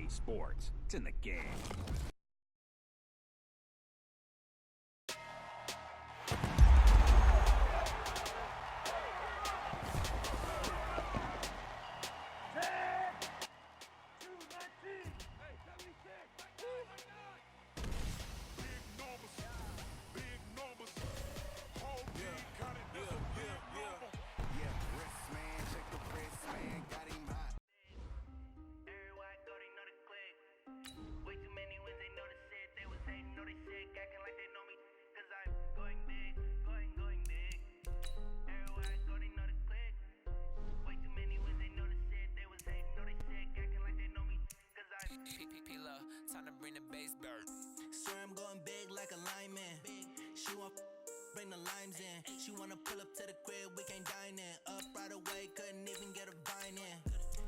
Sports. It's in the game. Time to bring the bass back. Swear I'm going big like a lineman. She want bring the limes in. She wanna pull up to the crib, we can't dine in. Up right away, couldn't even get a vine in.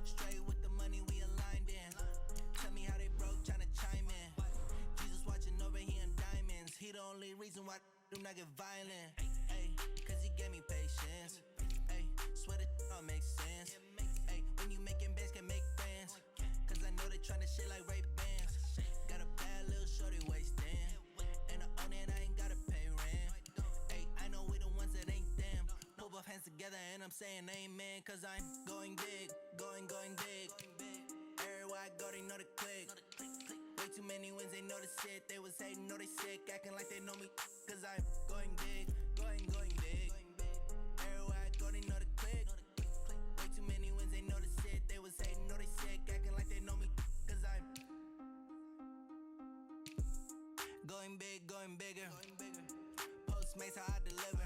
Straight with the money, we aligned in. Tell me how they broke, tryna chime in. Jesus watching over, he in diamonds. He the only reason why do not get violent. Ay, cause he gave me patience. Ay, swear that all makes sense. Ay, when you making bands, can make friends. Cause I know they tryna shit like Ray Bans. Got a bad little shorty wasting. And I own it, I ain't gotta pay rent. Ay, I know we the ones that ain't them. Pull both hands together and I'm saying amen. Cause I'm going big, going big. Everywhere I go, they know the click. Way too many wins, they know the shit. They was hating, know they sick, acting like they know me. Cause I'm going big, going big. Everywhere I go, they know the click. Way too many wins, they know the shit. They was hating, know they sick, acting like they know me. Cause I'm going big, going bigger. Postmates how I deliver.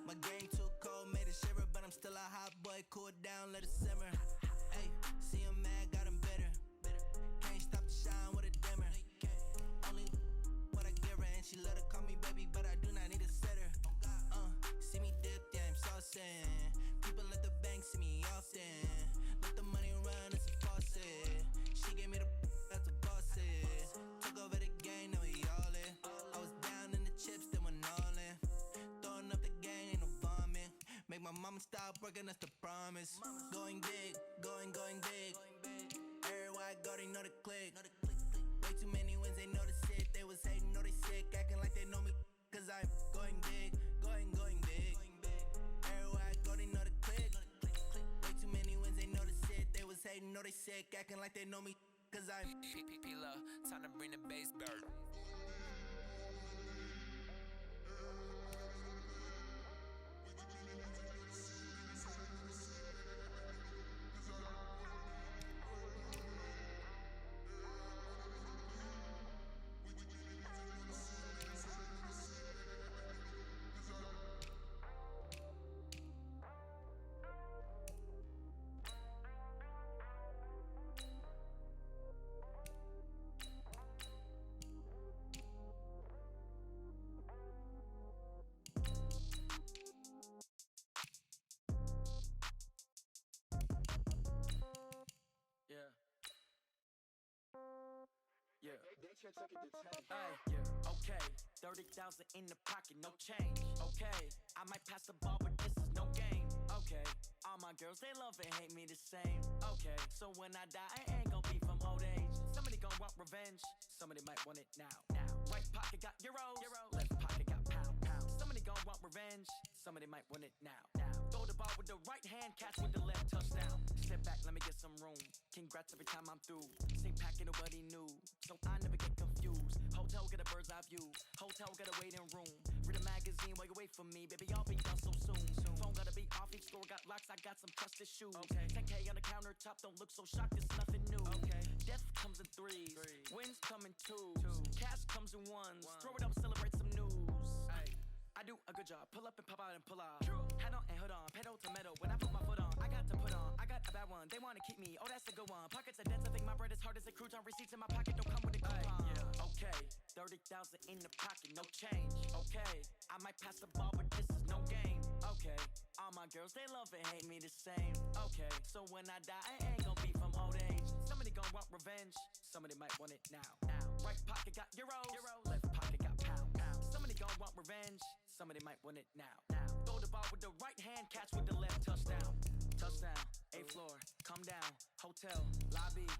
My game too cold, made it shiver. But I'm still a hot boy, cool it down, let it simmer. Ay, see him mad, got him bitter. Can't stop to shine with a dimmer. Only what I give her, and she love to call me baby, but I do not need a sitter. See me dip, yeah, I'm saucing. People at the bank see me often. Let the money run, it's a faucet. She gave me the that's a boss is. Took over the game, now we all in. I was down in the chips, then went all in. Throwing up the gang, ain't no vomit. Make my mama stop working, that's the promise. Going big, going big. Everywhere I go, they know the click. Way too many wins, they know the shit. They was hating, know they sick, acting like they know me. Cause I'm going big, going big. Everywhere I go, they know the click. Way too many wins, they know the shit. They was hating, know they sick, acting like they know me. Cause I'm P-P-P-P-Love, time to bring the bass back. Okay, 30,000 in the pocket, no change. Okay, I might pass the ball, but this is no game. Okay, all my girls, they love and hate me the same. Okay, so when I die, I ain't gon' be from old age. Somebody gon' want revenge, somebody might want it now. Right pocket got euros, left pocket got pound. Somebody gon' want revenge, somebody might want it now. Throw the ball with the right hand, catch with the left touchdown. Step back, let me get some room. Congrats every time I'm through. Same packet, nobody knew, so I never get confused. Hotel get a bird's eye view. Hotel get a waiting room. Read a magazine while you wait for me, baby. I'll be done so soon. Phone gotta be off. Each store got locks. I got some trusted shoes. 10K on the countertop. Don't look so shocked. It's nothing new. Death comes in threes. Wins come in twos. Cash comes in ones. Throw it up, celebrate some news. I do a good job. Pull up and pop out and pull out. Head on and hood on. Pedal to metal. When I put my foot on, I got to put on. I got a bad one. They wanna keep me. Oh, that's a good one. Pockets are dense. I think my bread is hard as a crouton. Receipts in my pocket don't come with a coupon. Okay, 30,000 in the pocket, no change. Okay, I might pass the ball, but this is no game. Okay, all my girls, they love and hate me the same. Okay, so when I die, I ain't gon' be from old age. Somebody gon' want revenge, somebody might want it now. Right pocket got euros, left pocket got pound. Somebody gon' want revenge, somebody might want it now. Throw the ball with the right hand, catch with the left touchdown. Touchdown, 8th floor, come down, hotel, lobby.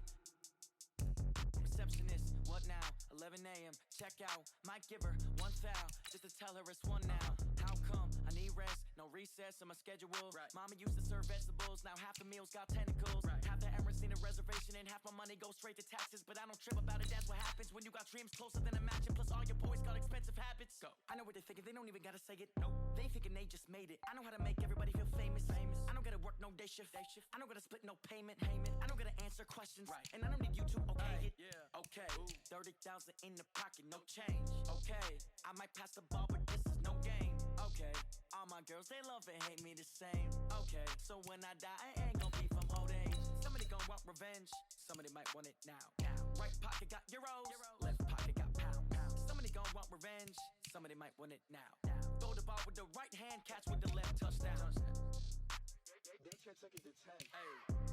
receptionist. What now? 11 a.m. Check out. Might give her one foul just to tell her it's one now. How come? I need rest. No recess in my schedule. Right. Mama used to serve vegetables. Now half the meals got tentacles. Right. Half the Emirates need a reservation and half my money goes straight to taxes. But I don't trip about it. That's what happens when you got dreams closer than a mansion. Plus all your boys got expensive habits. Go. I know what they're thinking. They don't even gotta say it. No. They thinking they just made it. I know how to make everybody feel famous. I don't gotta work no day shift. I don't gotta split no payment. I don't gotta answer questions. Right. And I don't need you to okay it. Yeah. Okay. Ooh. 30,000 in the pocket, no change. Okay. I might pass the ball, but this is no game. Okay. All my girls, they love and hate me the same. Okay. So when I die, I ain't gon' be from old age. Somebody gon' want revenge. Somebody might want it now. Right pocket got euros. Left pocket got pounds. Somebody gon' want revenge. Somebody might want it now. Throw the ball with the right hand, catch with the left, touchdown. They took it to 10. Hey.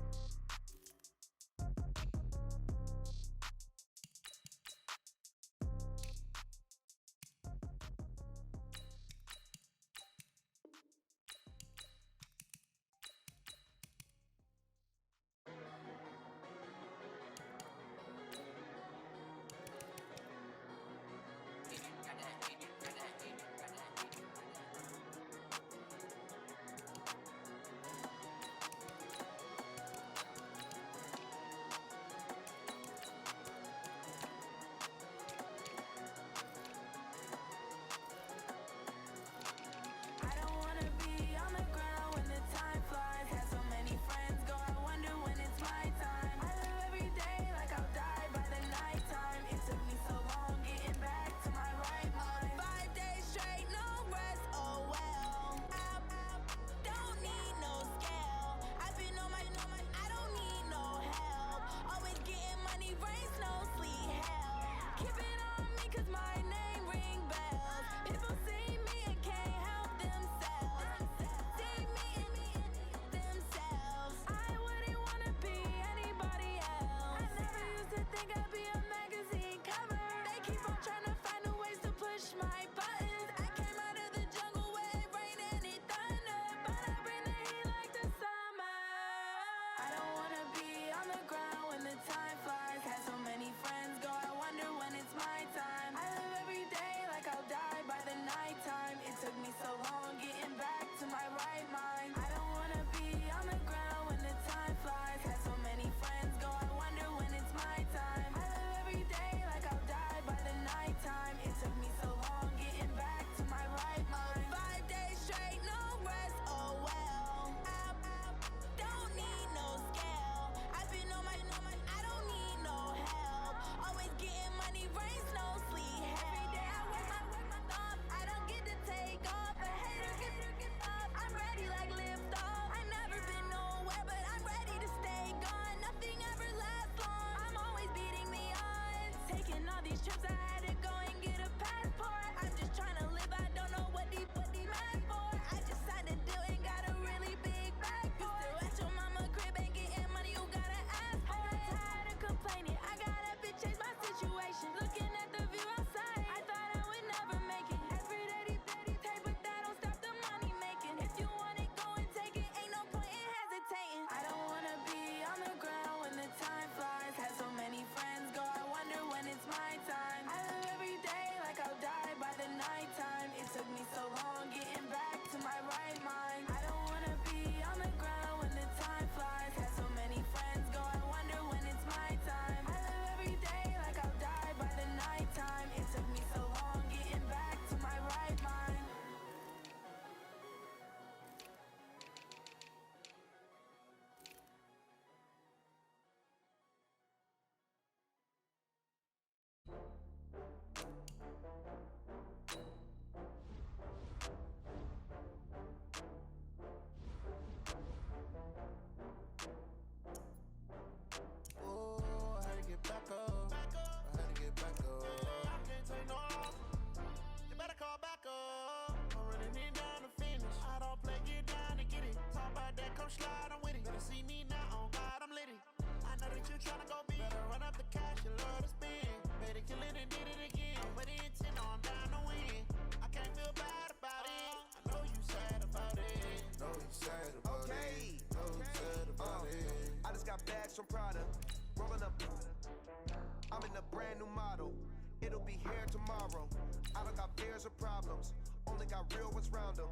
I'm in a brand new model. It'll be here tomorrow. I don't got fears or problems. Only got real ones round them.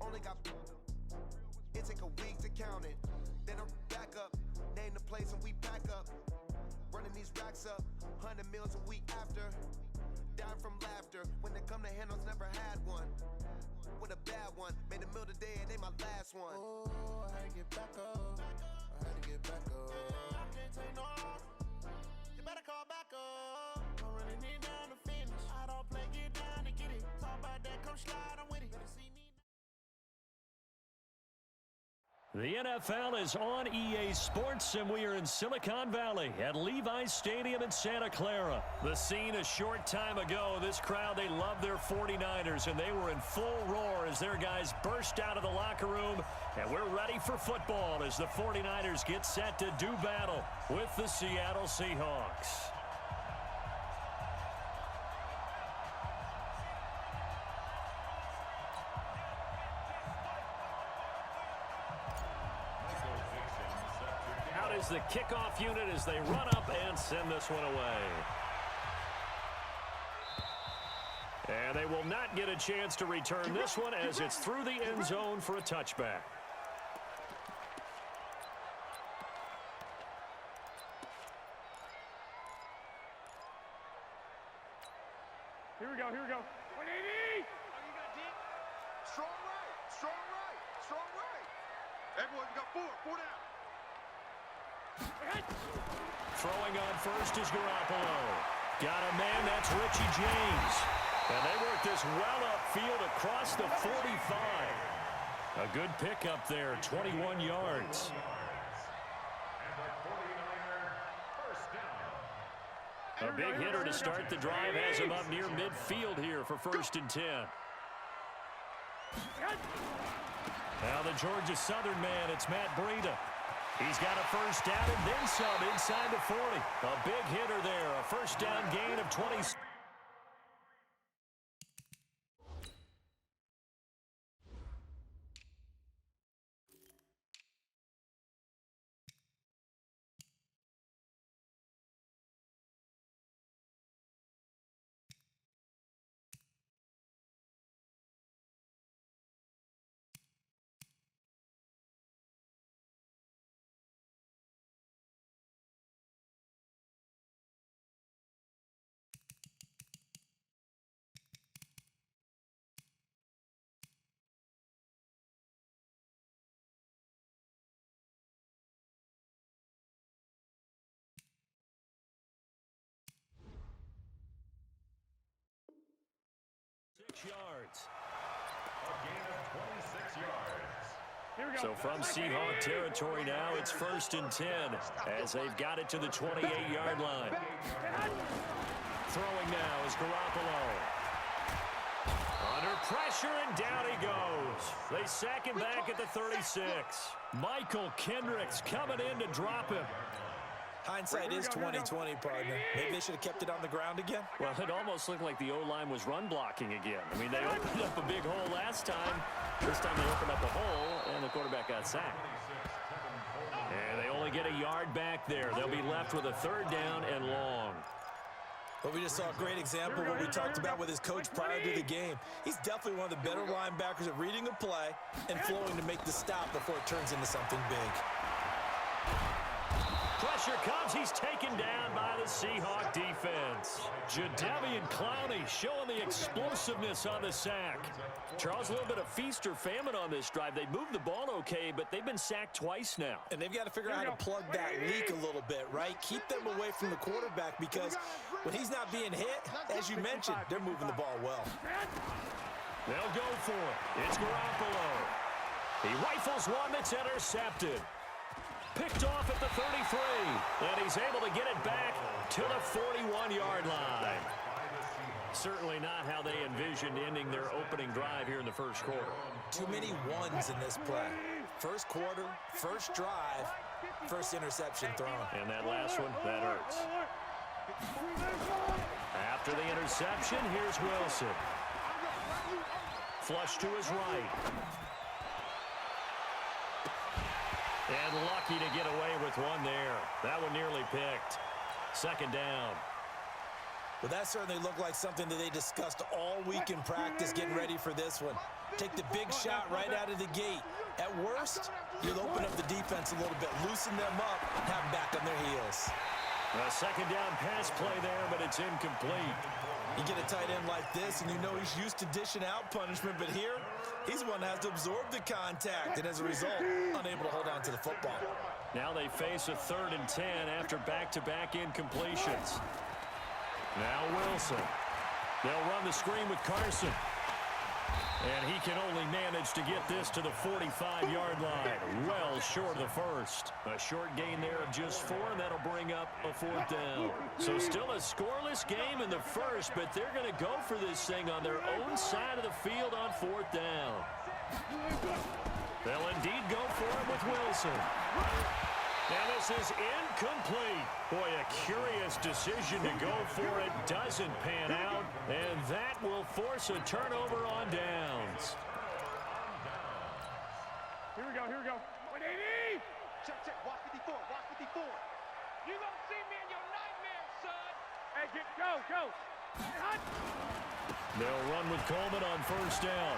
Only got. It take a week to count it. Then I'm back up. Name the place and we pack up. Running these racks up. 100 meals a week after. Dying from laughter. When they come to handles, never had one. With a bad one. Made a meal today and they my last one. Oh, I had to get back up. I had to get back up. I can't take no. You better call back up. I'm running it down to finish. I don't play, get down to get it. Talk about that, come slide, I'm with it. Better see me. The NFL is on EA Sports, and we are in Silicon Valley at Levi's Stadium in Santa Clara. The scene a short time ago, this crowd, they love their 49ers, and they were in full roar as their guys burst out of the locker room, and we're ready for football as the 49ers get set to do battle with the Seattle Seahawks. Is the kickoff unit as they run up and send this one away. And they will not get a chance to return this one as it's through the end zone for a touchback. Here we go, here we go. 180! Strong right, strong right, strong right. Everyone, you got four down. Throwing on first is Garoppolo. Got a man, that's Richie James. And they work this well upfield across the 45. A good pickup there, 21 yards. A big hitter to start the drive has him up near midfield here for 1st and 10. Now the Georgia Southern man, it's Matt Breida. He's got a first down and then some inside the 40. A big hitter there, a first down gain of 20. 6 yards. A gain of 26 yards. So from Seahawk territory now, it's 1st and 10 as they've got it to the 28-yard line. Throwing now is Garoppolo. Under pressure, and down he goes. They sack him back at the 36. Michael Kendricks coming in to drop him. Hindsight is 20/20, partner. Maybe they should have kept it on the ground again. Well, it almost looked like the O-line was run blocking again. I mean, they opened up a big hole last time. This time they opened up a hole, and the quarterback got sacked. And they only get a yard back there. They'll be left with a 3rd down and long. But we just saw a great example of what we talked about with his coach prior to the game. He's definitely one of the better linebackers at reading a play and flowing to make the stop before it turns into something big. Pressure comes. He's taken down by the Seahawk defense. Jadeveon Clowney showing the explosiveness on the sack. Charles, a little bit of feast or famine on this drive. They moved the ball okay, but they've been sacked twice now. And they've got to figure out how to plug that leak a little bit, right? Keep them away from the quarterback because when he's not being hit, as you mentioned, they're moving the ball well. They'll go for it. It's Garoppolo. He rifles one that's intercepted. Picked off at the 33, and he's able to get it back to the 41-yard line. Certainly not how they envisioned ending their opening drive here in the first quarter. Too many ones in this play. First quarter, first drive, first interception thrown. And that last one, that hurts. After the interception, here's Wilson. Flush to his right. And lucky to get away with one there. That one nearly picked. 2nd down. Well, that certainly looked like something that they discussed all week in practice getting ready for this one. Take the big shot right out of the gate. At worst, you'll open up the defense a little bit, loosen them up, and have them back on their heels. A second down pass play there, but it's incomplete. You get a tight end like this, and you know he's used to dishing out punishment, but here, he's the one that has to absorb the contact, and as a result, unable to hold on to the football. Now they face a 3rd and 10 after back-to-back incompletions. Now Wilson. They'll run the screen with Carson. And he can only manage to get this to the 45-yard line. Well short of the first. A short gain there of just 4, and that'll bring up a 4th down. So still a scoreless game in the first, but they're going to go for this thing on their own side of the field on 4th down. They'll indeed go for it with Wilson. And this is incomplete. Boy, a curious decision to go for it. Doesn't pan out. And that will force a turnover on downs. Here we go, here we go. 180! Check, check. Watch 54, watch 54. You gonna see me in your nightmares, son. Hey, go. Hot. They'll run with Coleman on 1st down.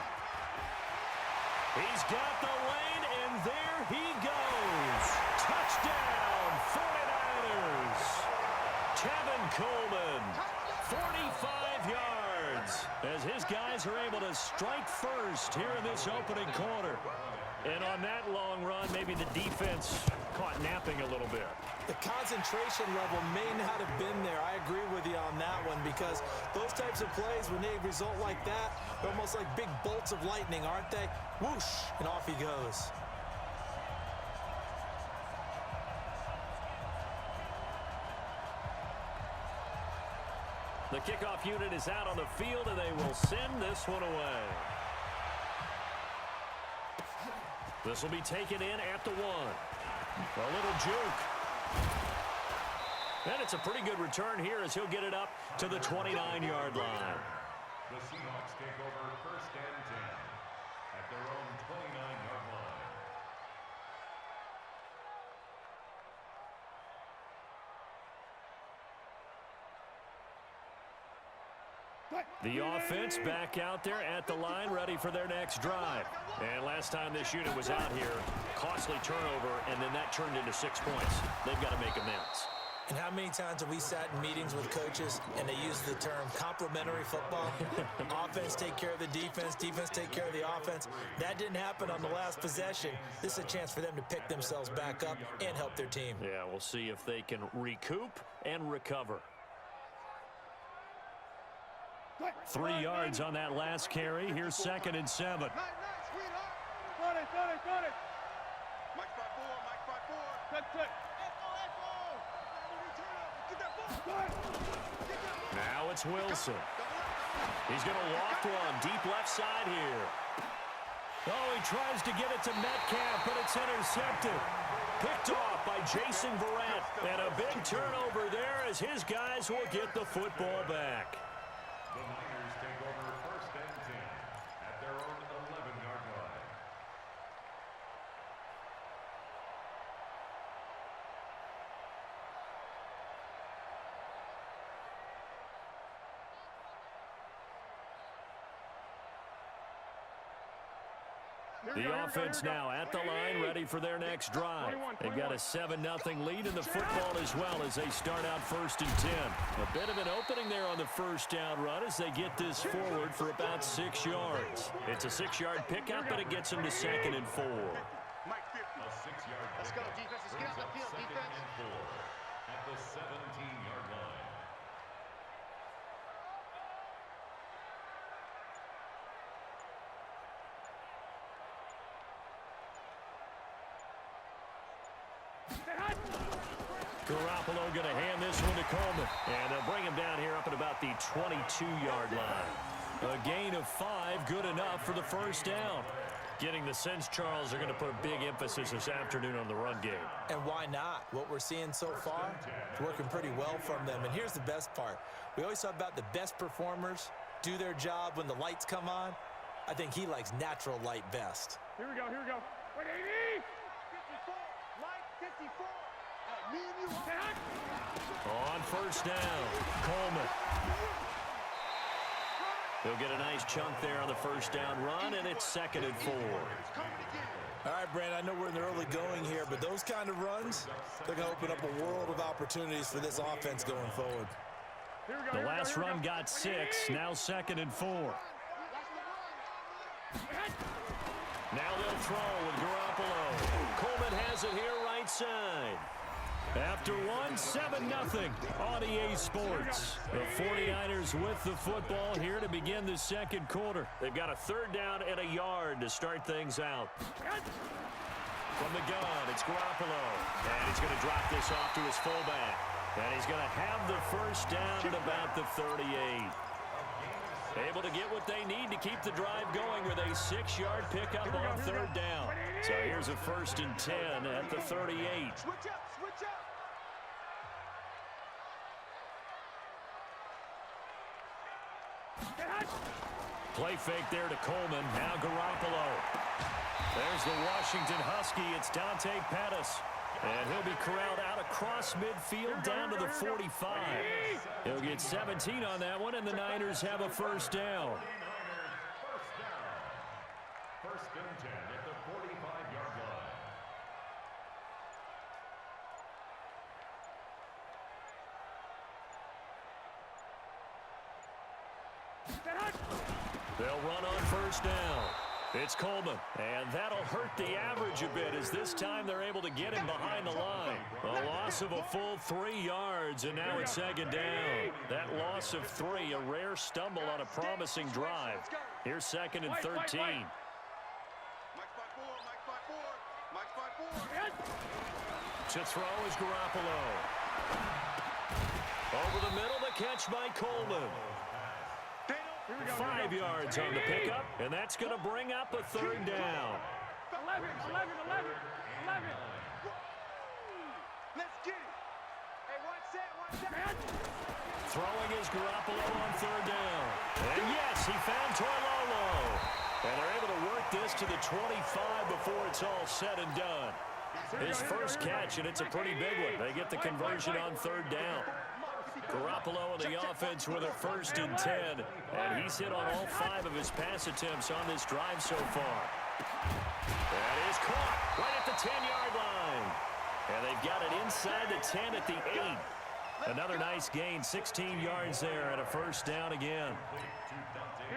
He's got the lane, and there he goes. Touchdown, 49ers. Tevin Coleman, 45 yards, as his guys are able to strike first here in this opening quarter. And on that long run, maybe the defense caught napping a little bit. The concentration level may not have been there. I agree with you on that one, because those types of plays, when they result like that, they're almost like big bolts of lightning, aren't they? Whoosh, and off he goes. The kickoff unit is out on the field, and they will send this one away. This will be taken in at the 1. A little juke. And it's a pretty good return here as he'll get it up to the 29-yard line. The Seahawks take over 1st and 10 at their own 29-yard line. The offense back out there at the line, ready for their next drive. And last time this unit was out here, costly turnover, and then that turned into 6 points. They've got to make amends. And how many times have we sat in meetings with coaches and they use the term complementary football? Offense take care of the defense, defense take care of the offense. That didn't happen on the last possession. This is a chance for them to pick themselves back up and help their team. Yeah, we'll see if they can recoup and recover. 3 yards on that last carry. Here's 2nd and 7. Nice, sweetheart. Got it. Mike 5-4. Cut. Now it's Wilson. He's going to loft one deep left side here. Oh, he tries to get it to Metcalf, but it's intercepted. Picked off by Jason Verrett. And a big turnover there as his guys will get the football back. The Niners take over 1st and 10 at their own 11-yard line. The offense now at the line, ready for their next drive. They've got a 7-0 lead in the football as well as they start out 1st and 10. A bit of an opening there on the 1st down run as they get this forward for about 6 yards. It's a 6-yard pickup, but it gets them to 2nd and 4. Mike 50. A 6-yard Let's go, defense. Let's get out the field, second defense. and 4 at the 17-yard line. Garoppolo going to hand this one to Coleman. And they'll bring him down here up at about the 22-yard line. A gain of 5, good enough for the 1st down. Getting the sense, Charles, are going to put a big emphasis this afternoon on the run game. And why not? What we're seeing so far is working pretty well from them. And here's the best part. We always talk about the best performers do their job when the lights come on. I think he likes natural light best. Here we go. 180! 54. Mike 54. On first down, Coleman. He'll get a nice chunk there on the first down run, and it's 2nd and 4. All right, Brandon, I know we're in the early going here, but those kind of runs, they're going to open up a world of opportunities for this offense going forward. The last run got 6, now 2nd and 4. Now they'll throw with Garoppolo. Coleman has it here right side. After one, 7-0 on EA Sports. The 49ers with the football here to begin the second quarter. They've got a 3rd down and a yard to start things out. From the gun, it's Garoppolo. And he's going to drop this off to his fullback. And he's going to have the first down at about the 38. Able to get what they need to keep the drive going with a 6-yard pickup on 3rd down. So here's a 1st and 10 at the 38. Switch up, switch up. Play fake there to Coleman. Now Garoppolo. There's the Washington Husky. It's Dante Pettis. And he'll be corralled out across midfield down to the 45. He'll get 17 on that one, and the Niners have a first down. First and 10 at the 45-yard line. They'll run on first down. It's Coleman, and that'll hurt the average a bit as this time they're able to get him behind the line. A loss of a full 3 yards, and now it's 2nd down. That loss of 3, a rare stumble on a promising drive. Here's 2nd and 13. Mike 5-4, Mike 5-4. To throw is Garoppolo. Over the middle, the catch by Coleman. 5 yards on the pickup, and that's going to bring up a 3rd down. 11. Let's get it. Hey, one set. Throwing is Garoppolo on 3rd down. And yes, he found Toilolo. And they're able to work this to the 25 before it's all said and done. His first catch, and it's a pretty big one. They get the conversion on 3rd down. Garoppolo and the offense with a 1st and 10. And he's hit on all 5 of his pass attempts on this drive so far. That is caught right at the 10-yard line. And they've got it inside the 10 at the 8. Another nice gain, 16 yards there and a first down again.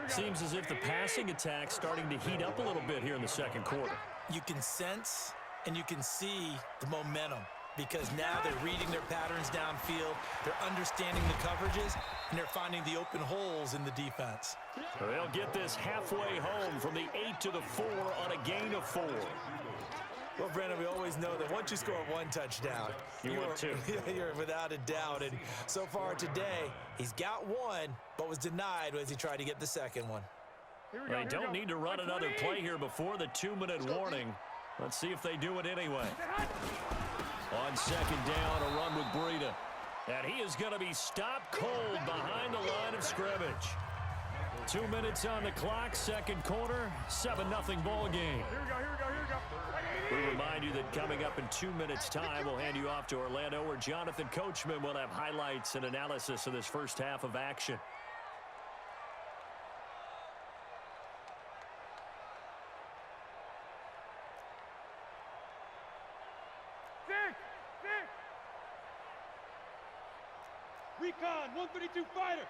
Seems as if the passing attack's starting to heat up a little bit here in the second quarter. You can sense and you can see the momentum, because now they're reading their patterns downfield, they're understanding the coverages, and they're finding the open holes in the defense. They'll get this halfway home from the 8 to the 4 on a gain of 4. Well, Brandon, we always know that once you score 1 touchdown, you're without a doubt. And so far today, he's got 1, but was denied as he tried to get the second one. They don't need to run another play here before the 2-minute warning. Let's see if they do it anyway. On second down, a run with Breida. And he is going to be stopped cold behind the line of scrimmage. 2 minutes on the clock, second quarter, 7-0 ball game. Here we go. We remind you that coming up in 2 minutes' time, we'll hand you off to Orlando, where Jonathan Coachman will have highlights and analysis of this first half of action. Recon, 132 fighter.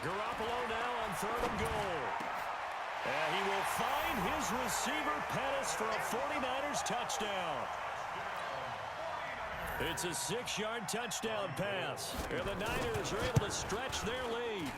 Garoppolo now on 3rd and goal. And he will find his receiver, Pettis, for a 49ers touchdown. It's a 6-yard touchdown pass. And the Niners are able to stretch their lead.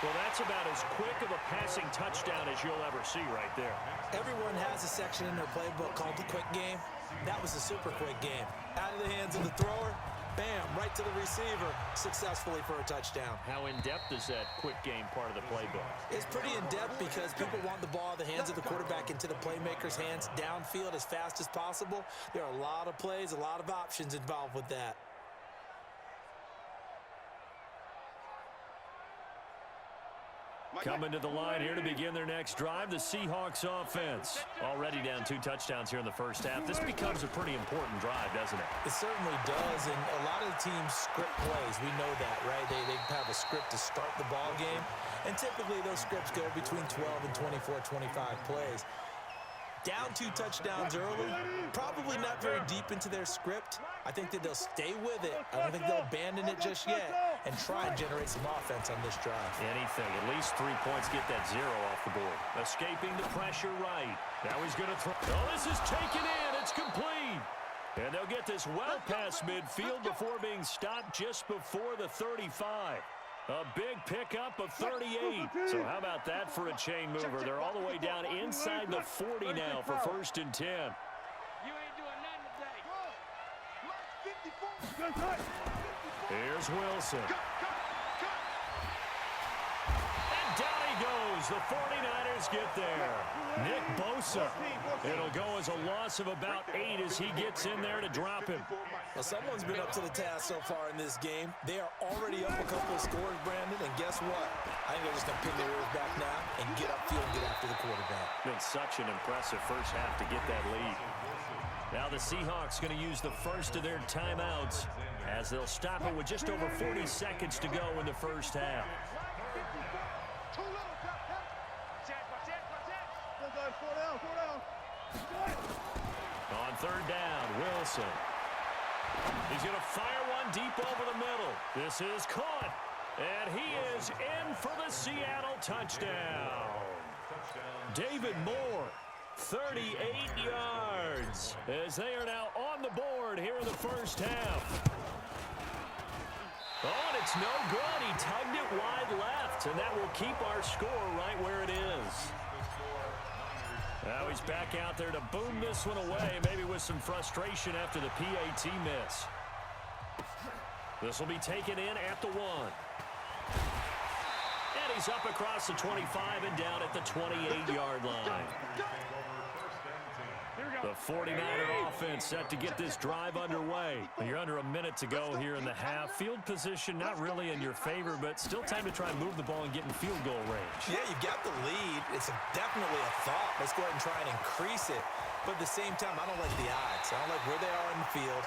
Well, that's about as quick of a passing touchdown as you'll ever see right there. Everyone has a section in their playbook called the quick game. That was a super quick game. Out of the hands of the thrower, bam, right to the receiver, successfully for a touchdown. How in-depth is that quick game part of the playbook? It's pretty in-depth because people want the ball in the hands of the quarterback into the playmaker's hands downfield as fast as possible. There are a lot of plays, a lot of options involved with that. Coming to the line here to begin their next drive, the Seahawks offense. Already down 2 touchdowns here in the first half. This becomes a pretty important drive, doesn't it? It certainly does, and a lot of the teams script plays. We know that, right? They have a script to start the ball game, and typically those scripts go between 12 and 24, 25 plays. Down 2 touchdowns early, probably not very deep into their script. I think that they'll stay with it. I don't think they'll abandon it just yet and try and generate some offense on this drive. Anything. At least 3 points, get that 0 off the board. Escaping the pressure right. Now he's going to throw. Oh, this is taken in. It's complete. And they'll get this well past midfield before being stopped just before the 35. A big pickup of 38. So how about that for a chain mover? They're all the way down inside the 40 now for 1st and 10. You ain't doing nothing today. Here's Wilson. And down he goes. The 49ers get there. Nick Bosa. It'll go as a loss of about 8 as he gets in there to drop him. Well, someone's been up to the task so far in this game. They are already up a couple of scores, Brandon, and guess what? I think they're just going to pin their ears back now and get upfield and get after the quarterback. Been such an impressive first half to get that lead. Now the Seahawks going to use the first of their timeouts as they'll stop it with just over 40 seconds to go in the first half. On 3rd down, Wilson. He's going to fire one deep over the middle. This is caught. And he is in for the Seattle touchdown. David Moore, 38 yards, as they are now on the board here in the first half. Oh, and it's no good. He tugged it wide left, and that will keep our score right where it is. Now he's back out there to boom this one away, maybe with some frustration after the PAT miss. This will be taken in at the 1. And he's up across the 25 and down at the 28-yard line. The 49er offense set to get this drive underway. You're under a minute to go here in the half. Field position not really in your favor, but still time to try and move the ball and get in field goal range. Yeah, you've got the lead. It's definitely a thought. Let's go ahead and try and increase it. But at the same time, I don't like the odds. I don't like where they are in the field.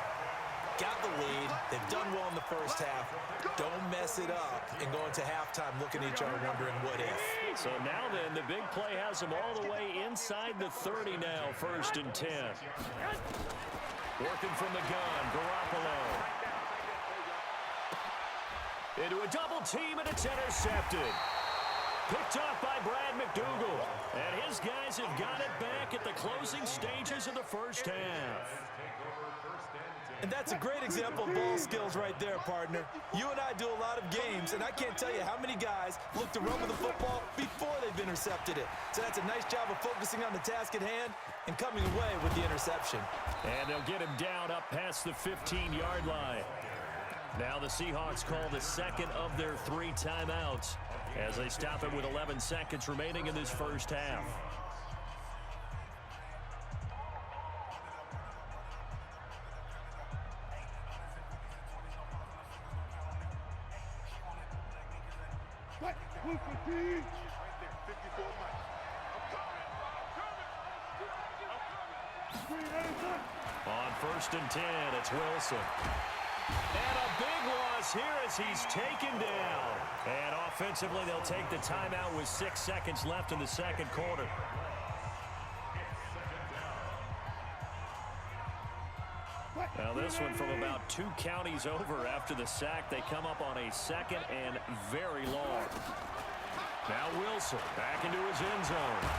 Got the lead. They've done well in the first half. Don't mess it up and go into halftime looking at each other wondering what if. So now then, the big play has them all the way inside the 30 now, 1st and 10. Working from the gun, Garoppolo. Into a double team, and it's intercepted. Picked off by Brad McDougal. And his guys have got it back at the closing stages of the first half. And that's a great example of ball skills right there, partner. You and I do a lot of games, and I can't tell you how many guys look to run with the football before they've intercepted it. So that's a nice job of focusing on the task at hand and coming away with the interception. And they'll get him down up past the 15-yard line. Now the Seahawks call the second of their 3 timeouts as they stop it with 11 seconds remaining in this first half. On 1st and 10, it's Wilson. And a big loss here as he's taken down. And offensively, they'll take the timeout with 6 seconds left in the second quarter. Now this one from about 2 counties over after the sack. They come up on a 2nd and very long. Now Wilson back into his end zone.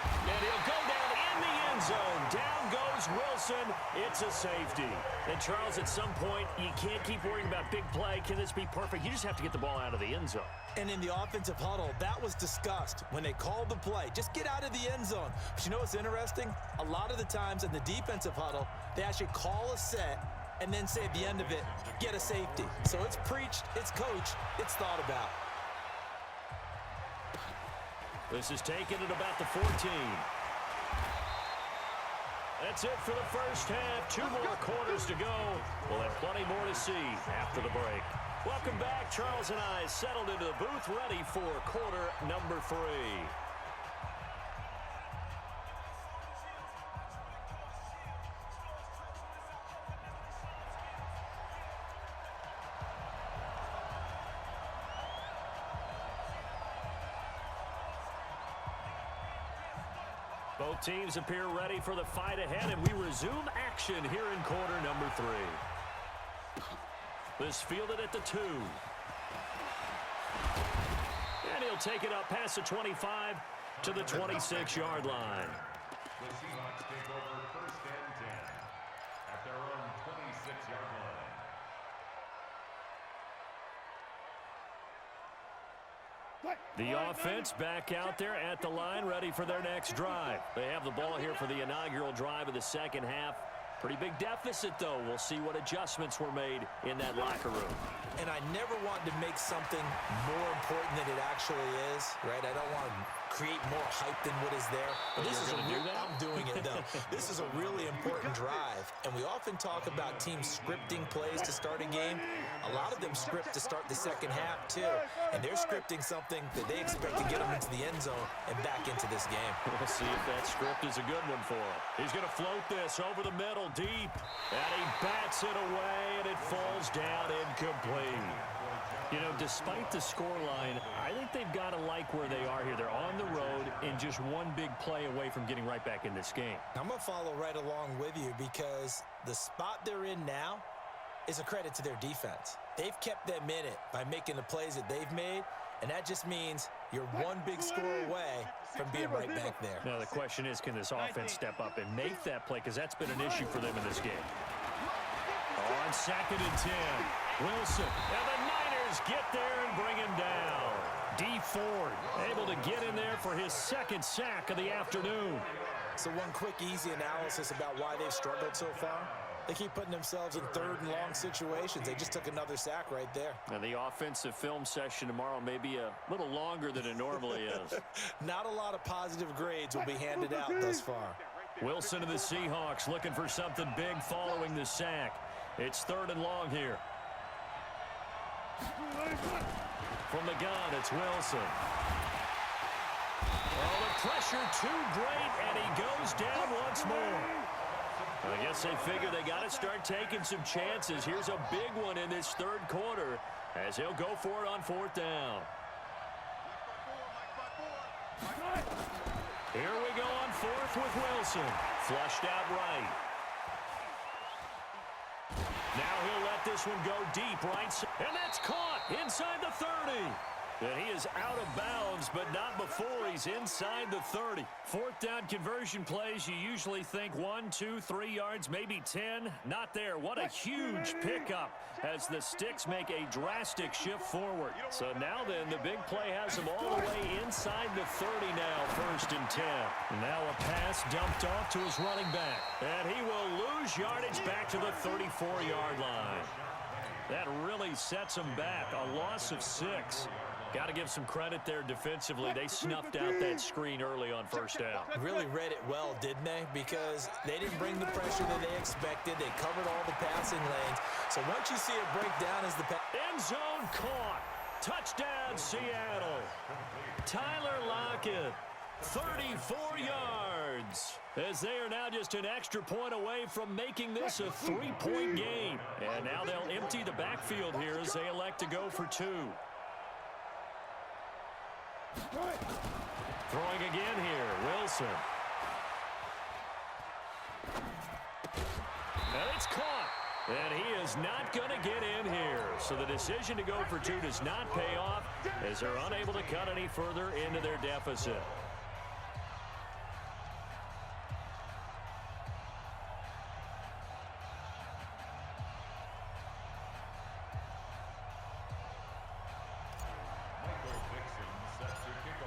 And he'll go down in the end zone. Down goes Wilson. It's a safety. And Charles, at some point, you can't keep worrying about big play. Can this be perfect? You just have to get the ball out of the end zone. And in the offensive huddle, that was discussed when they called the play. Just get out of the end zone. But you know what's interesting? A lot of the times in the defensive huddle, they actually call a set and then say at the end of it, get a safety. So it's preached, it's coached, it's thought about. This is taken at about the 14. That's it for the first half. 2 more quarters to go. We'll have plenty more to see after the break. Welcome back. Charles and I settled into the booth, ready for quarter number 3. Both teams appear ready for the fight ahead, and we resume action here in quarter number 3. This fielded at the 2. And he'll take it up past the 25 to the 26-yard line. The Seahawks take over first and 10 at their own 26-yard line. The offense back out there at the line, ready for their next drive. They have the ball here for the inaugural drive of the second half. Pretty big deficit, though. We'll see what adjustments were made in that locker room. And I never want to make something more important than it actually is, right? I don't want to create more hype than what is there. But this is I'm doing it, though. This is a really important drive. And we often talk about teams scripting plays to start a game. A lot of them script to start the second half, too. And they're scripting something that they expect to get them into the end zone and back into this game. We'll see if that script is a good one for him. He's going to float this over the middle, deep. And he bats it away, and it falls down incomplete. You know, despite the scoreline, I think they've got to like where they are here. They're on the road and just one big play away from getting right back in this game. I'm going to follow right along with you because the spot they're in now is a credit to their defense. They've kept them in it by making the plays that they've made, and that just means you're one big score away from being right back there. Now, the question is, can this offense step up and make that play? Because that's been an issue for them in this game. On 2nd and 10, Wilson. And the Niners get there and bring him down. D Ford able to get in there for his second sack of the afternoon. So one quick, easy analysis about why they've struggled so far. They keep putting themselves in 3rd and long situations. They just took another sack right there. And the offensive film session tomorrow may be a little longer than it normally is. Not a lot of positive grades will be handed out thus far. Wilson and the Seahawks looking for something big following the sack. It's 3rd and long here. From the gun, it's Wilson. Oh, the pressure too great, and he goes down once more. I guess they figure they got to start taking some chances. Here's a big one in this 3rd quarter as he'll go for it on 4th down. Here we go on 4th with Wilson. Flushed out right. Now he'll let this one go deep right. And that's caught inside the 30. And he is out of bounds, but not before he's inside the 30. 4th down conversion plays, you usually think 1, 2, 3 yards, maybe 10. Not there. What a huge pickup as the Sticks make a drastic shift forward. So now then, the big play has him all the way inside the 30 now, 1st and 10. Now a pass dumped off to his running back. And he will lose yardage back to the 34-yard line. That really sets him back. A loss of 6. Got to give some credit there defensively. They snuffed out that screen early on 1st down. Really read it well, didn't they? Because they didn't bring the pressure that they expected. They covered all the passing lanes. So once you see it break down as the end zone caught. Touchdown, Seattle. Tyler Lockett, 34 yards. As they are now just an extra point away from making this a 3-point game. And now they'll empty the backfield here as they elect to go for 2. Throwing again here, Wilson. And it's caught. And he is not going to get in here. So the decision to go for 2 does not pay off as they're unable to cut any further into their deficit.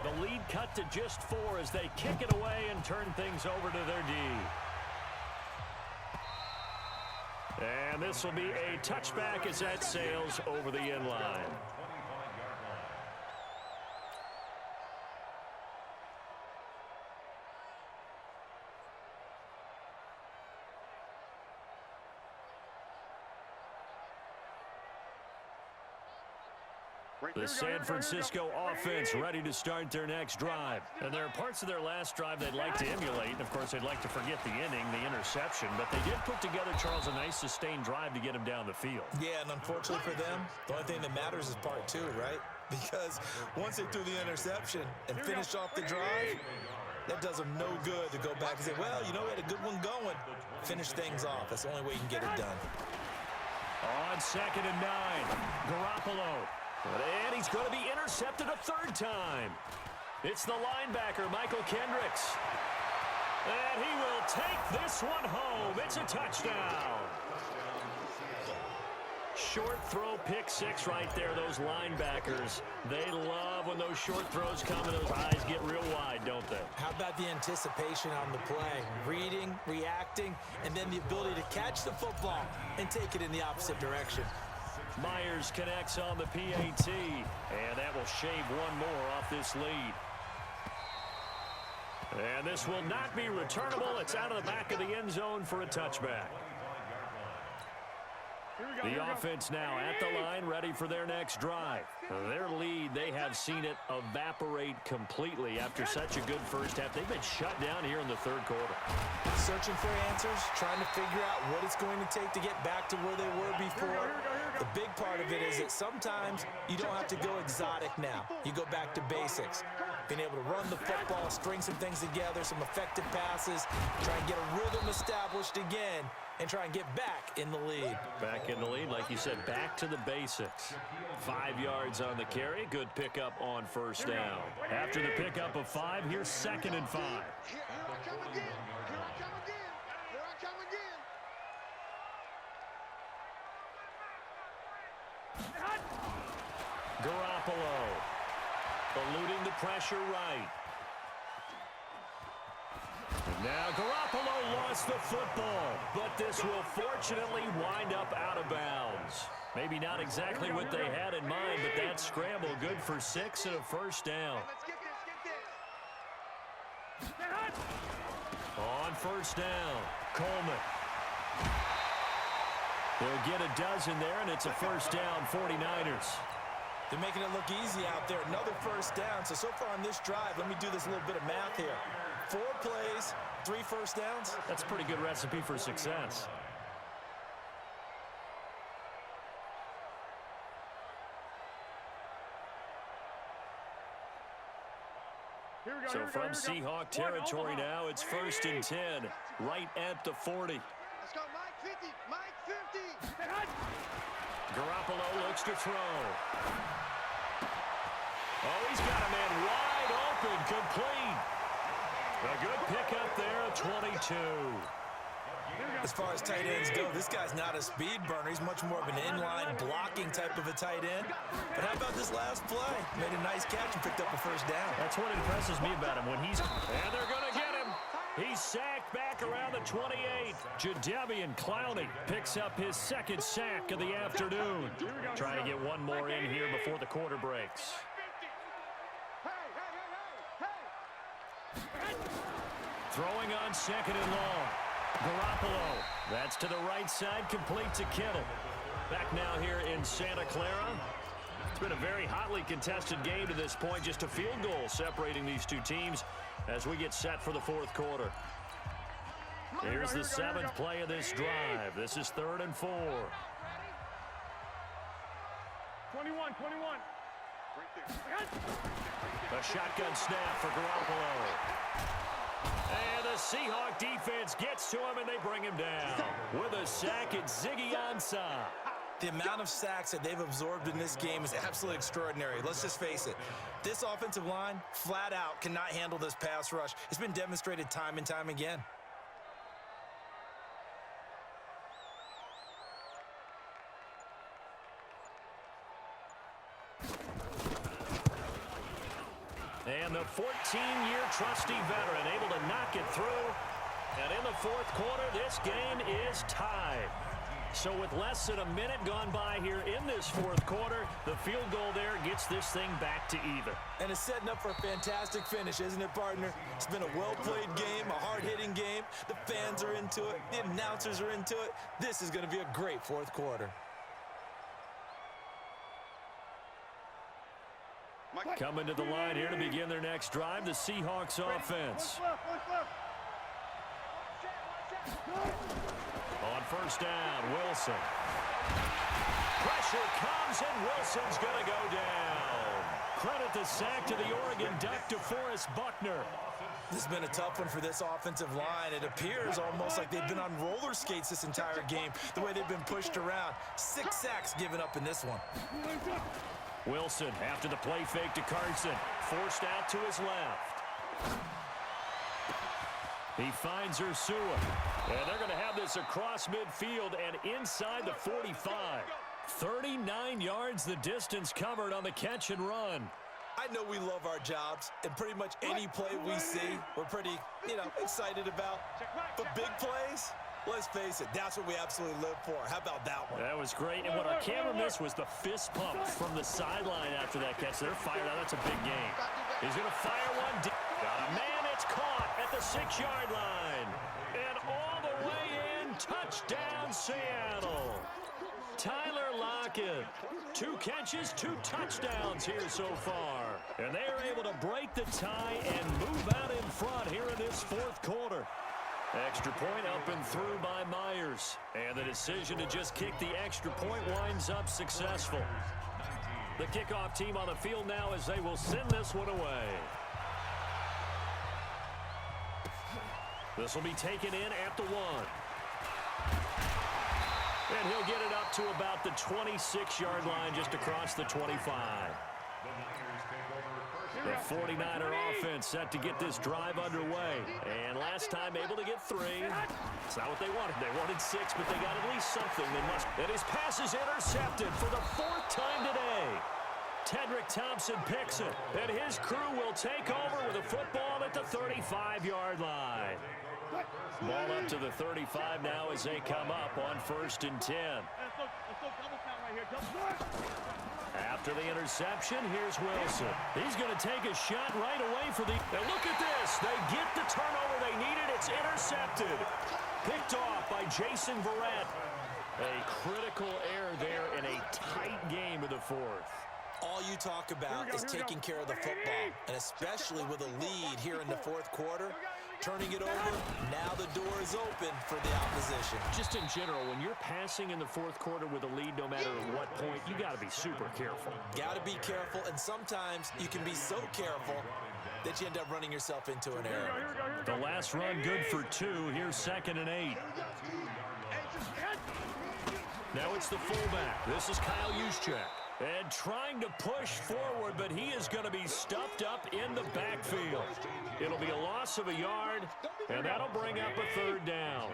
The lead cut to just 4 as they kick it away and turn things over to their D. And this will be a touchback as that sails over the end line. The San Francisco offense ready to start their next drive. And there are parts of their last drive they'd like to emulate. And, of course, they'd like to forget the inning, the interception. But they did put together, Charles, a nice sustained drive to get him down the field. Yeah, and unfortunately for them, the only thing that matters is part two, right? Because once they threw the interception and finished off the drive, that does them no good to go back and say, well, you know, we had a good one going. Finish things off. That's the only way you can get it done. On 2nd and 9, Garoppolo. And he's going to be intercepted a third time. It's the linebacker, Michael Kendricks. And he will take this one home. It's a touchdown. Short throw, pick six right there. Those linebackers, they love when those short throws come and those eyes get real wide, don't they? How about the anticipation on the play? Reading, reacting, and then the ability to catch the football and take it in the opposite direction. Myers connects on the PAT, and that will shave one more off this lead. And this will not be returnable. It's out of the back of the end zone for a touchback. The offense now at the line, ready for their next drive. Their lead, they have seen it evaporate completely after such a good first half. They've been shut down here in the third quarter. Searching for answers, trying to figure out what it's going to take to get back to where they were before. The big part of it is that sometimes you don't have to go exotic now. You go back to basics. Being able to run the football, string some things together, some effective passes, try and get a rhythm established again, and try and get back in the lead. Back in the lead, like you said, back to the basics. 5 yards on the carry. Good pickup on first down. After the pickup of 5, here's 2nd and 5. Here I come again. Here I come again. Here I come again. Garoppolo eluding the pressure right. Now Garoppolo lost the football, but this will fortunately wind up out of bounds. Maybe not exactly what they had in mind, but that scramble good for 6 and a first down. On first down, Coleman. They'll get a dozen there, and it's a first down, 49ers. They're making it look easy out there. Another first down. So far on this drive, let me do this little bit of math here. 4 plays, 3 first downs. That's a pretty good recipe for success. So from Seahawk territory now, it's 1st and 10, right at the 40. Let's go, Mike 50. Mike 50. Garoppolo looks to throw. Oh, he's got a man wide open, complete. A good pickup there at 22. As far as tight ends go, this guy's not a speed burner. He's much more of an inline blocking type of a tight end. But how about this last play? Made a nice catch and picked up a first down. That's what impresses me about him. And they're going to get him. He's sacked back around the 28. Jadeveon Clowney picks up his 2nd sack of the afternoon. Trying to get one more in here before the quarter breaks. Throwing on 2nd and long. Garoppolo. That's to the right side, complete to Kittle. Back now here in Santa Clara. It's been a very hotly contested game to this point. Just a field goal separating these two teams as we get set for the 4th quarter. Here's the 7th play of this drive. This is 3rd and 4. 21. A shotgun snap for Garoppolo. And the Seahawk defense gets to him, and they bring him down. With a sack, it's Ziggy Ansah. The amount of sacks that they've absorbed in this game is absolutely extraordinary. Let's just face it. This offensive line, flat out, cannot handle this pass rush. It's been demonstrated time and time again. And the 14-year trusty veteran able to knock it through. And in the 4th quarter, this game is tied. So with less than a minute gone by here in this 4th quarter, the field goal there gets this thing back to even. And it's setting up for a fantastic finish, isn't it, partner? It's been a well-played game, a hard-hitting game. The fans are into it. The announcers are into it. This is going to be a great 4th quarter. Coming to the line here to begin their next drive, the Seahawks offense. On first down, Wilson. Pressure comes, and Wilson's going to go down. Credit the sack to the Oregon Duck, DeForest Buckner. This has been a tough one for this offensive line. It appears almost like they've been on roller skates this entire game, the way they've been pushed around. 6 sacks given up in this one. Wilson, after the play fake to Carson, forced out to his left. He finds Ursua. And they're going to have this across midfield and inside the 45. 39 yards the distance covered on the catch and run. I know we love our jobs, and pretty much any play we see, we're pretty, excited about. But big plays, let's face it, that's what we absolutely live for. How about that one? That was great, and what our camera missed was the fist pump from the sideline after that catch. They're fired out. That's a big game. He's going to fire one deep. Got a man. It's caught at the 6-yard line. And all the way in, touchdown Seattle. Tyler Lockett, 2 catches, 2 touchdowns here so far. And they are able to break the tie and move out in front here in this 4th quarter. Extra point up and through by Myers. And the decision to just kick the extra point winds up successful. The kickoff team on the field now as they will send this one away. This will be taken in at the 1. And he'll get it up to about the 26-yard line just across the 25. The 49er offense set to get this drive underway. And last time able to get 3. It's not what they wanted. They wanted 6, but they got at least something. They must. And his pass is intercepted for the 4th time today. Tedrick Thompson picks it. And his crew will take over with a football at the 35-yard line. Ball up to the 35 now as they come up on 1st and 10. After the interception, here's Wilson. He's going to take a shot right away for the... Now look at this. They get the turnover they needed. It's intercepted. Picked off by Jason Verrett. A critical error there in a tight game of the 4th. All you talk about is taking care of the football, and especially with a lead here in the 4th quarter. Turning it over, now the door is open for the opposition. Just in general, when you're passing in the 4th quarter with a lead, no matter at what point, you got to be super careful. Got to be careful, and sometimes you can be so careful that you end up running yourself into an error. The last run good for 2. Here's 2nd and 8. Now it's the fullback. This is Kyle Juszczyk. And trying to push forward, but he is going to be stuffed up in the backfield. It'll be a loss of a yard, and that'll bring up a 3rd down.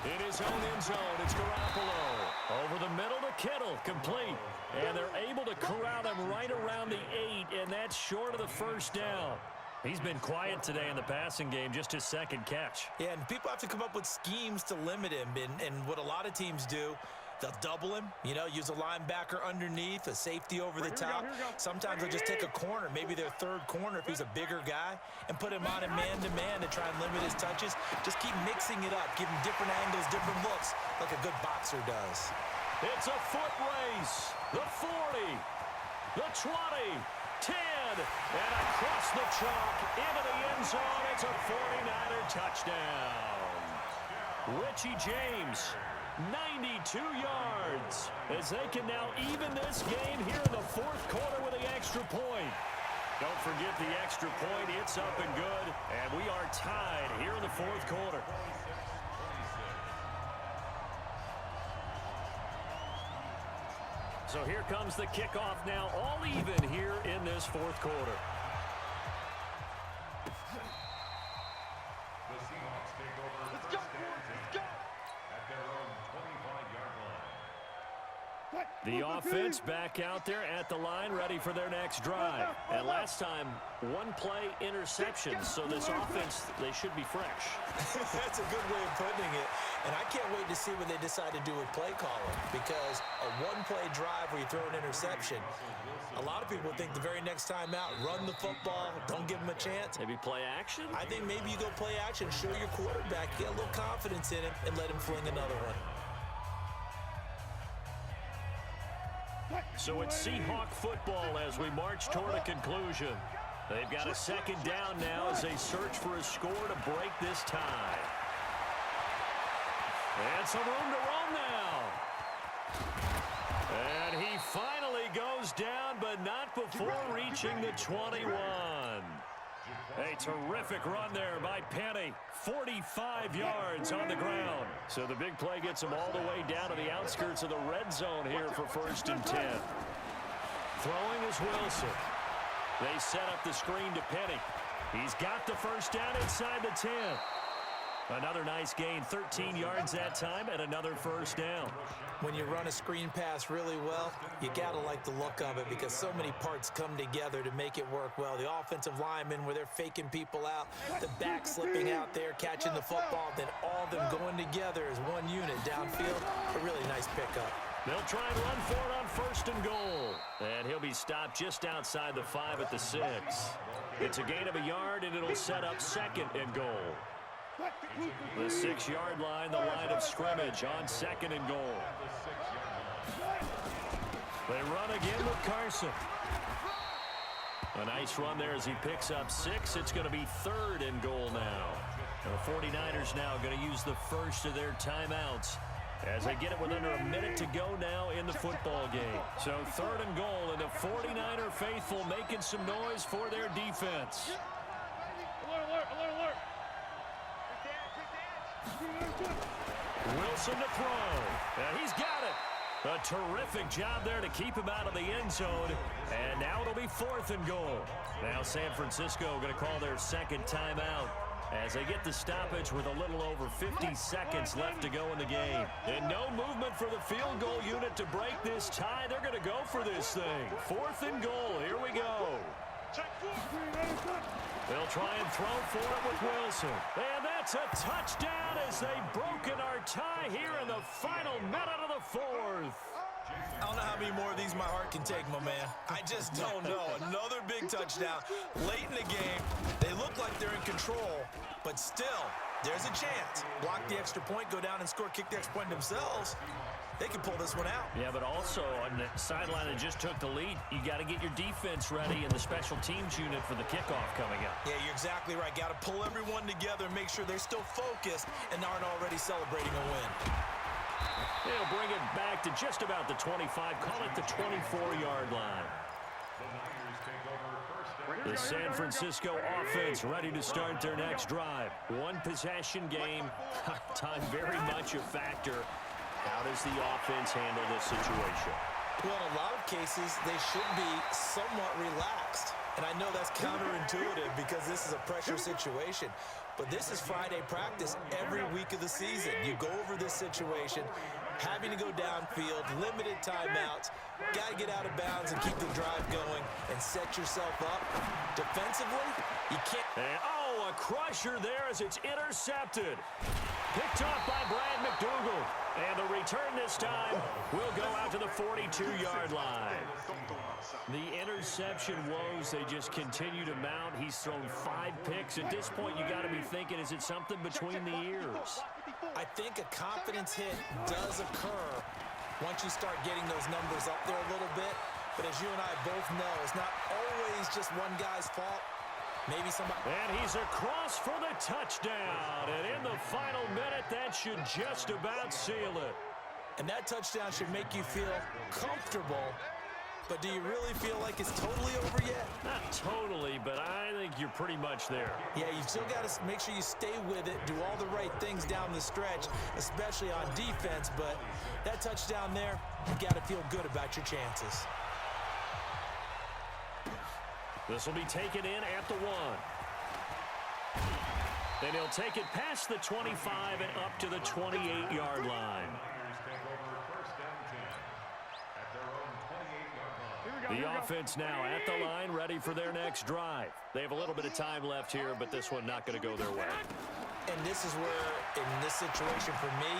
In his own end zone, it's Garoppolo. Over the middle to Kittle, complete. And they're able to corral him right around the 8, and that's short of the 1st down. He's been quiet today in the passing game, just his 2nd catch. Yeah, and people have to come up with schemes to limit him. And what a lot of teams do, they'll double him, use a linebacker underneath, a safety over the top. Sometimes they'll just take a corner, maybe their 3rd corner if he's a bigger guy, and put him on a man-to-man to try and limit his touches. Just keep mixing it up, give him different angles, different looks, like a good boxer does. It's a foot race. The 40, the 20, 10, and across the chalk into the end zone. It's a 49er touchdown. Richie James, 92 yards, as they can now even this game here in the 4th quarter with the extra point. Don't forget the extra point. It's up and good, and we are tied here in the 4th quarter. So here comes the kickoff now, all even here in this 4th quarter. The Seahawks take over first and 10 at their own 25-yard line. The offense back out there at the line, ready for their next drive. And last time, 1-play interception, so this offense, they should be fresh. That's a good way of putting it. And I can't wait to see what they decide to do with play calling, because a 1-play drive where you throw an interception, a lot of people think the very next time out, run the football, don't give them a chance. Maybe play action? I think maybe you go play action, show your quarterback, get a little confidence in him, and let him fling another one. So it's Seahawk football as we march toward a conclusion. They've got a second down now as they search for a score to break this tie. And some room to roam now. And he finally goes down, but not before reaching the 21. A terrific run there by Penny. 45 yards on the ground. So the big play gets him all the way down to the outskirts of the red zone here for 1st and 10. Throwing is Wilson. They set up the screen to Penny. He's got the first down inside the 10. Another nice gain, 13 yards that time, and another first down. When you run a screen pass really well, you got to like the look of it because so many parts come together to make it work well. The offensive linemen, where they're faking people out, the back slipping out there, catching the football, then all of them going together as one unit downfield. A really nice pickup. They'll try and run for it on 1st and goal. And he'll be stopped just outside the 5 at the 6. It's a gain of a yard, and it'll set up 2nd and goal. The 6-yard line, the line of scrimmage on 2nd and goal. They run again with Carson. A nice run there as he picks up 6. It's going to be 3rd and goal now. The 49ers now going to use the first of their timeouts as they get it with under a minute to go now in the football game. So 3rd and goal, and the 49er faithful making some noise for their defense. Alert, alert, alert, alert. Wilson to throw. And he's got it. A terrific job there to keep him out of the end zone. And now it'll be 4th and goal. Now San Francisco going to call their 2nd timeout as they get the stoppage with a little over 50 seconds left to go in the game. And no movement for the field goal unit to break this tie. They're going to go for this thing. 4th and goal. Here we go. They'll try and throw for it with Wilson. And that's a touchdown as they've broken our tie here in the final minute of the 4th. I don't know how many more of these my heart can take, my man. I just don't know. Another big touchdown. Late in the game, they look like they're in control, but still, there's a chance. Block the extra point, go down and score, kick the extra point themselves. They can pull this one out. Yeah, but also on the sideline that just took the lead, you got to get your defense ready and the special teams unit for the kickoff coming up. Yeah, you're exactly right. Got to pull everyone together and make sure they're still focused and aren't already celebrating a win. They'll bring it back to just about the 25, call it the 24-yard line. The San Francisco offense ready to start their next drive. One possession game, time very much a factor. How does the offense handle this situation? Well, in a lot of cases, they should be somewhat relaxed. And I know that's counterintuitive because this is a pressure situation. But this is Friday practice every week of the season. You go over this situation, having to go downfield, limited timeouts, got to get out of bounds and keep the drive going and set yourself up. Defensively, you can't. And, a crusher there as it's intercepted. Picked off by Brad McDougal. And the return this time will go out to the 42-yard line. The interception woes, they just continue to mount. He's thrown 5 picks. At this point, you got to be thinking, is it something between the ears? I think a confidence hit does occur once you start getting those numbers up there a little bit. But as you and I both know, it's not always just one guy's fault. Maybe somebody. And he's across for the touchdown. And in the final minute, that should just about seal it. And that touchdown should make you feel comfortable. But do you really feel like it's totally over yet? Not totally, but I think you're pretty much there. Yeah, you've still got to make sure you stay with it, do all the right things down the stretch, especially on defense. But that touchdown there, you got to feel good about your chances. This will be taken in at the 1. And he'll take it past the 25 and up to the 28-yard line. The offense now at the line, ready for their next drive. They have a little bit of time left here, but this one not going to go their way. And this is where, in this situation for me,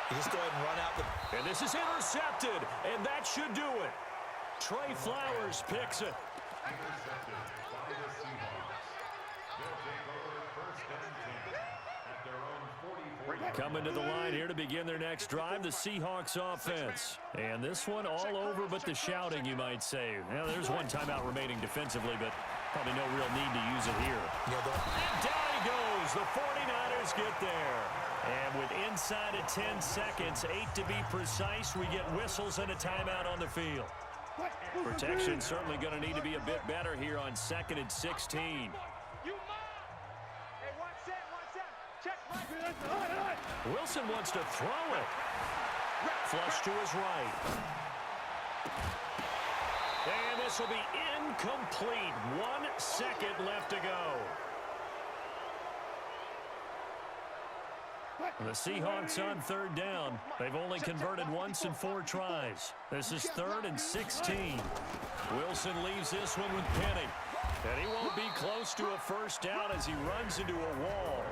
you just go ahead and run out the... And this is intercepted, and that should do it. Trey Flowers picks it. Intercepted by the Seahawks. They'll take over 1st and 10 at their own 44. Coming to the line here to begin their next drive, the Seahawks offense. And this one all over but the shouting, you might say. Now, there's one timeout remaining defensively, but probably no real need to use it here. And down he goes. The 49ers get there. And with inside of 10 seconds, 8 to be precise, we get whistles and a timeout on the field. Protection certainly going to need to be a bit better here on 2nd and 16. Wilson wants to throw it. Flush to his right. And this will be incomplete. 1 second left to go. The Seahawks on 3rd down. They've only converted once in 4 tries. This is 3rd and 16. Wilson leaves this one with Penny. And he won't be close to a first down as he runs into a wall.